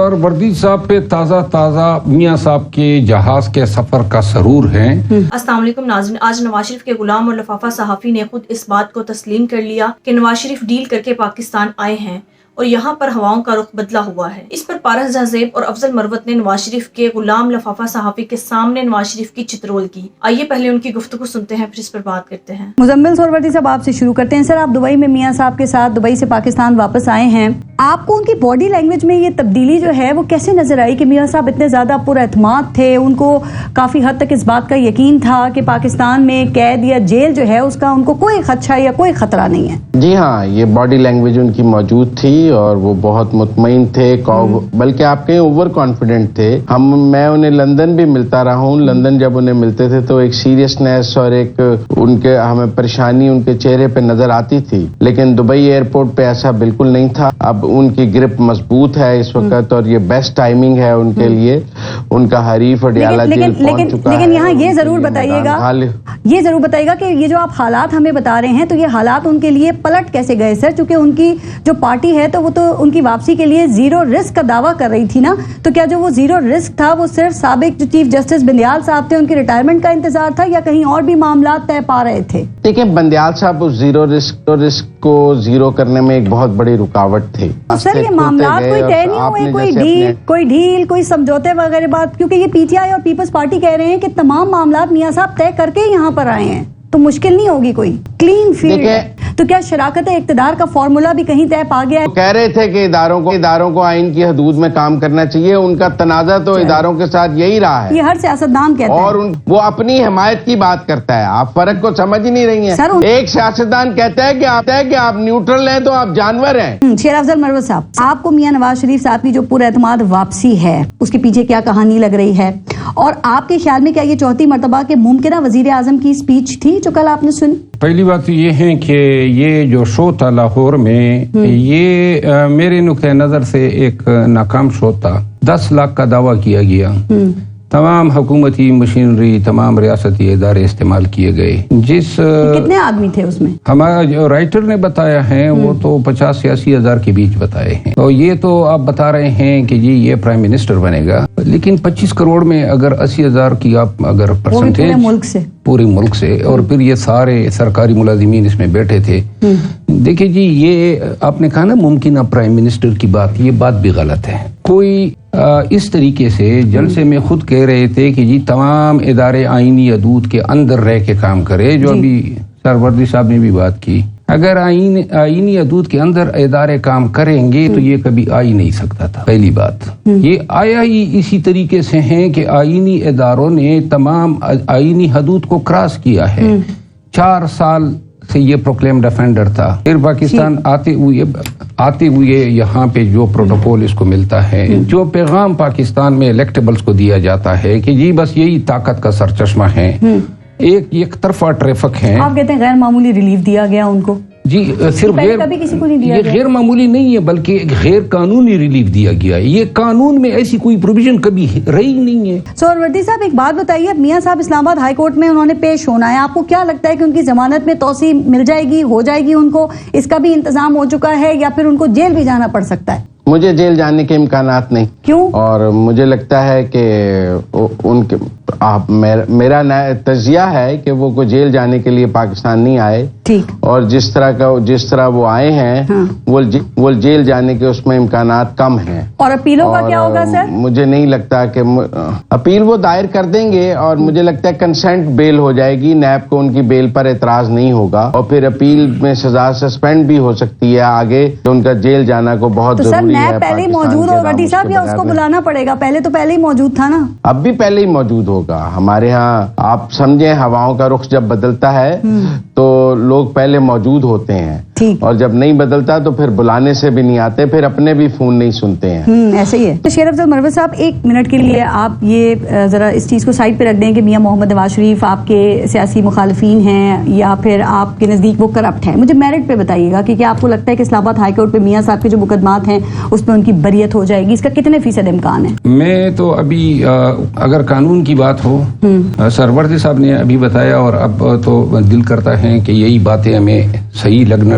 سر وردی صاحب پہ تازہ میاں صاحب کے جہاز کے سفر کا سرور ہے۔ السلام علیکم ناظرین، آج نواز شریف کے غلام اور لفافہ صحافی نے خود اس بات کو تسلیم کر لیا کہ نواز شریف ڈیل کر کے پاکستان آئے ہیں اور یہاں پر ہواؤں کا رخ بدلا ہوا ہے۔ اس پر پارس جہزیب اور افضل مروت نے نواز شریف کے غلام لفافہ صحافی کے سامنے نواز شریف کی چترول کی۔ آئیے پہلے ان کی گفتگو سنتے ہیں، پھر اس پر بات کرتے ہیں۔ مزمل سہروردی صاحب آپ سے شروع کرتے ہیں۔ سر آپ دبئی میں میاں صاحب کے ساتھ دبئی سے پاکستان واپس آئے ہیں، آپ کو ان کی باڈی لینگویج میں یہ تبدیلی جو ہے وہ کیسے نظر آئی کہ میاں صاحب اتنے زیادہ پر اعتماد تھے، ان کو کافی حد تک اس بات کا یقین تھا کہ پاکستان میں قید یا جیل جو ہے اس کا ان کو کوئی خدشہ یا کوئی خطرہ نہیں ہے؟ جی ہاں، یہ باڈی لینگویج ان کی موجود تھی اور وہ بہت مطمئن تھے، بلکہ آپ کہیں اوور کانفیڈنٹ تھے۔ میں انہیں لندن بھی ملتا رہا ہوں، لندن جب انہیں ملتے تھے تو ایک سیریسنیس اور ایک ان کے ہمیں پریشانی ان کے چہرے پہ نظر آتی تھی، لیکن دبئی ایئرپورٹ پہ ایسا بالکل نہیں تھا۔ اب ان کی گرپ مضبوط ہے اس وقت اور یہ بیسٹ ٹائمنگ ہے ان کے لیے۔ ان کا حریف اڈیالہ جیل پہنچ چکا ہے۔ لیکن یہاں یہ ضرور بتائیے گا کہ یہ جو آپ حالات ہمیں بتا رہے ہیں تو یہ حالات ان کے لیے پلٹ کیسے گئے سر؟ چونکہ ان کی جو پارٹی ہے تو وہ تو ان کی واپسی کے لیے زیرو رسک کا دعویٰ کر رہی تھی نا، تو کیا جو وہ زیرو رسک تھا وہ صرف سابق جو چیف جسٹس بندیال صاحب تھے ان کی ریٹائرمنٹ کا انتظار تھا یا کہیں اور بھی معاملات طے پا رہے تھے؟ دیکھیں، بندیال صاحب اس زیرو رسک کو زیرو کرنے میں ایک بہت بڑی رکاوٹ تھی۔ سر یہ معاملات کوئی طے نہیں ہوئے، کوئی ڈیل کوئی سمجھوتے وغیرہ بات، کیونکہ یہ پی ٹی آئی اور پیپلز پارٹی کہہ رہے ہیں کہ تمام معاملات میاں صاحب طے کر کے یہاں پر آئے ہیں، تو مشکل نہیں ہوگی کوئی کلین فیلڈ ہے۔ تو کیا شراکت اقتدار کا فارمولا بھی کہیں طے پا گیا ہے؟ کہہ رہے تھے کہ اداروں کو آئین کی حدود میں کام کرنا چاہیے، ان کا تنازع تو اداروں کے ساتھ یہی رہا ہے۔ یہ ہر سیاستدان کہتا ہے، اور وہ اپنی حمایت کی بات کرتا ہے۔ آپ فرق کو سمجھ ہی نہیں رہی ہیں۔ ایک سیاستدان کہتا ہے کہ آپ نیوٹرل ہیں تو آپ جانور ہیں۔ شیر افضل مروت صاحب، آپ کو میاں نواز شریف صاحب کی جو پر اعتماد واپسی ہے اس کے پیچھے کیا کہانی لگ رہی ہے، اور آپ کے خیال میں کیا یہ چوتھی مرتبہ کے ممکنہ وزیر اعظم کی اسپیچ تھی جو کل آپ نے سنی؟ پہلی بات تو یہ ہے کہ یہ جو شو تھا لاہور میں، یہ میرے نقطۂ نظر سے ایک ناکام شو تھا۔ 10 لاکھ کا دعویٰ کیا گیا، تمام حکومتی مشینری، تمام ریاستی ادارے استعمال کیے گئے۔ کتنے آدمی تھے اس میں؟ ہمارا جو رائٹر نے بتایا ہے وہ تو 50 سے 80 ہزار کے بیچ بتائے ہیں، تو یہ تو آپ بتا رہے ہیں کہ جی یہ پرائم منسٹر بنے گا، لیکن 25 کروڑ میں اگر 80 ہزار کی آپ اگر پرسنٹیج پورے ملک سے، اور پھر یہ سارے سرکاری ملازمین اس میں بیٹھے تھے۔ دیکھیں جی، یہ آپ نے کہا نا ممکنہ پرائم منسٹر کی بات، یہ بات بھی غلط ہے۔ کوئی اس طریقے سے جلسے میں خود کہہ رہے تھے کہ جی تمام ادارے آئینی حدود کے اندر رہ کے کام کرے، جو ابھی سہروردی صاحب نے بھی بات کی۔ اگر آئینی حدود کے اندر ادارے کام کریں گے تو یہ کبھی آ ہی نہیں سکتا تھا۔ پہلی بات یہ آیا ہی اسی طریقے سے ہے کہ آئینی اداروں نے تمام آئینی حدود کو کراس کیا ہے۔ 4 سال سے یہ پروکلیم ڈیفینڈر تھا، پھر پاکستان آتے ہوئے یہاں پہ جو پروٹوکول اس کو ملتا ہے، جو پیغام پاکستان میں الیکٹیبلز کو دیا جاتا ہے کہ جی بس یہی طاقت کا سرچشمہ ہے، ایک طرفہ ٹریفک ہے۔ آپ کہتے ہیں غیر معمولی ریلیف دیا گیا ان کو؟ جی صرف یہ غیر معمولی نہیں ہے بلکہ ایک غیر قانونی ریلیف دیا گیا ہے۔ یہ قانون میں ایسی کوئی پروویژن کبھی رہی نہیں ہے۔ سہروردی صاحب ایک بات بتائیے، میاں صاحب اسلام آباد ہائی کورٹ میں انہوں نے پیش ہونا ہے، آپ کو کیا لگتا ہے کہ ان کی ضمانت میں توسیع مل جائے گی، ہو جائے گی ان کو؟ اس کا بھی انتظام ہو چکا ہے یا پھر ان کو جیل بھی جانا پڑ سکتا ہے؟ مجھے جیل جانے کے امکانات نہیں۔ کیوں؟ اور مجھے لگتا ہے کہ ان کے میرا تجزیہ ہے کہ وہ کوئی جیل جانے کے لیے پاکستان نہیں آئے، اور جس طرح وہ آئے ہیں وہ جیل جانے کے اس میں امکانات کم ہیں۔ اور اپیلوں کا کیا ہوگا سر؟ مجھے نہیں لگتا کہ اپیل وہ دائر کر دیں گے، اور مجھے لگتا ہے کنسنٹ بیل ہو جائے گی، نیب کو ان کی بیل پر اعتراض نہیں ہوگا، اور پھر اپیل میں سزا سسپینڈ بھی ہو سکتی ہے آگے، تو ان کا جیل جانا کو بہت ضروری ہے۔ پہلے ہی موجود ہوگا ڈی صاحب یا اس کو بلانا پڑے گا؟ پہلے ہی موجود تھا نا؟ اب بھی پہلے ہی موجود ہوگا۔ ہمارے ہاں آپ سمجھیں ہواؤں کا رخ جب بدلتا ہے تو لوگ پہلے موجود ہوتے ہیں، اور جب نہیں بدلتا تو پھر بلانے سے بھی نہیں آتے، پھر اپنے بھی فون نہیں سنتے ہیں۔ ایسے ہی ہے۔ شیر افضل مروت صاحب، 1 منٹ کے لیے آپ یہ ذرا اس چیز کو سائڈ پہ رکھ دیں کہ میاں محمد نواز شریف آپ کے سیاسی مخالفین ہیں یا پھر آپ کے نزدیک وہ کرپٹ ہیں۔ مجھے میرٹ پہ بتائیے گا کہ کیا آپ کو لگتا ہے کہ اسلام آباد ہائی کورٹ پہ میاں صاحب کے جو مقدمات ہیں اس پہ ان کی بریت ہو جائے گی؟ اس کا کتنے فیصد امکان ہے؟ میں تو ابھی اگر قانون کی بات ہو، سہروردی صاحب نے ابھی بتایا اور اب تو دل کرتا ہے کہ یہی باتیں ہمیں صحیح لگنا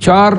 4